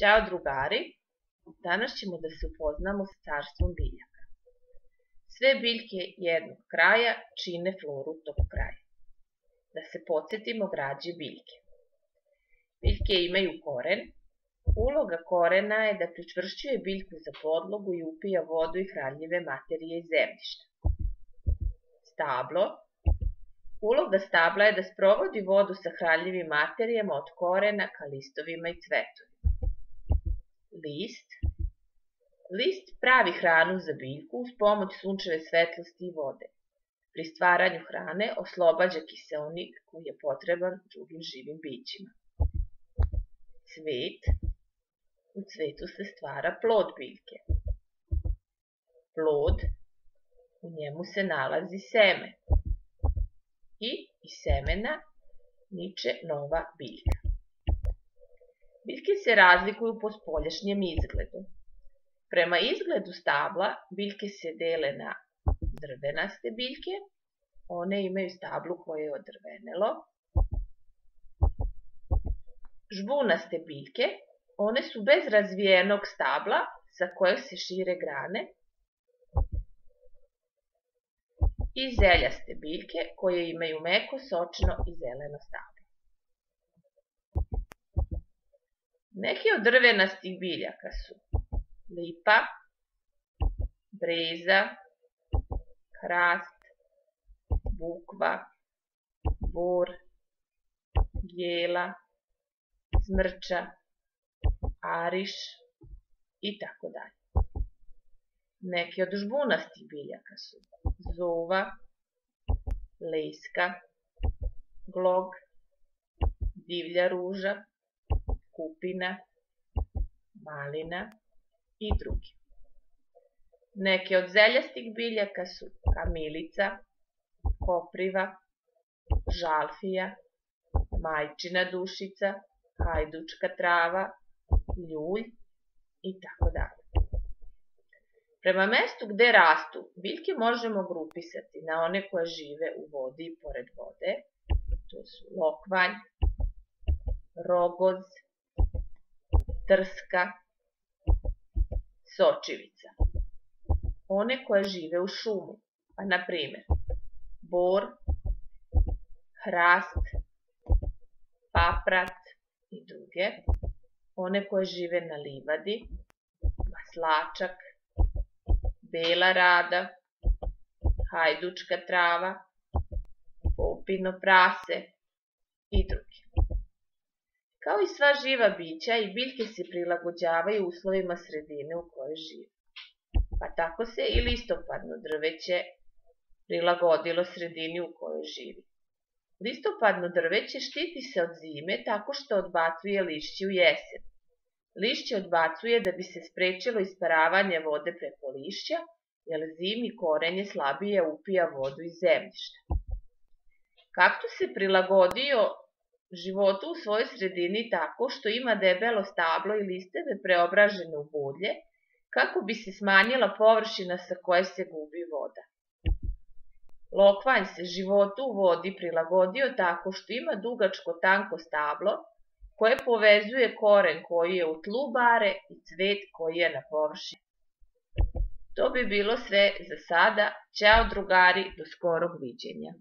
Ćao drugari, danas ćemo da se upoznamo sa carstvom biljaka. Sve biljke jednog kraja čine floru tog kraja. Da se podsjetimo građe biljke. Biljke imaju koren. Uloga korena je da pričvršćuje biljku za podlogu i upija vodu i hranljive materije iz zemljišta. Stablo. Uloga stabla je da sprovodi vodu sa hranljivim materijama od korena ka listovima i cvetovima. List. List pravi hranu za biljku uz pomoć sunčeve svetlosti i vode. Pri stvaranju hrane oslobađa kiseonik koji je potreban drugim živim bićima. Cvet. U cvetu se stvara plod biljke. Plod. U njemu se nalazi seme. I iz semena niče nova biljka. Biljke se razlikuju po spoljašnjem izgledu. Prema izgledu stabla biljke se dele na drvenaste biljke, one imaju stablo koje je odrvenelo. Žbunaste biljke, one su bez razvijenog stabla sa kojeg se šire grane. I zeljaste biljke koje imaju meko, sočno i zeleno stablo. Neki od drvenastih biljaka su lipa, breza, hrast, bukva, bor, jela, smrča, ariš i tako dalje. Neki od žbunastih biljaka su zova, leska, glog, divlja ruža, kupina, malina i drugi. Neke od zeljastih biljaka su kamilica, kopriva, žalfija, majčina dušica, hajdučka trava, ljulj i tako dalje. Prema mestu gde rastu, biljke možemo grupisati na one koje žive u vodi i pored vode. To su lokvanj, rogoz, trska, sočivica. One koje žive u šumu, pa na primjer bor, hrast, paprat i druge. One koje žive na livadi, maslačak, bela rada, hajdučka trava, popino prase i drugi. Kao i sva živa bića, i biljke se prilagođavaju uslovima sredine u kojoj žive. Pa tako se i listopadno drveće prilagodilo sredini u kojoj živi. Listopadno drveće štiti se od zime tako što odbacuje lišće u jesen. Lišće odbacuje da bi se sprečilo isparavanje vode preko lišća, jer zimi korenje slabije upija vodu iz zemljišta. Kaktus se prilagodio životu u svojoj sredini tako što ima debelo stablo i listeve preobražene u bulje, kako bi se smanjila površina sa koje se gubi voda. Lokvanj se životu u vodi prilagodio tako što ima dugačko tanko stablo, koje povezuje koren koji je u tlu bare i cvet koji je na površini. To bi bilo sve za sada. Ćao drugari, do skorog viđenja.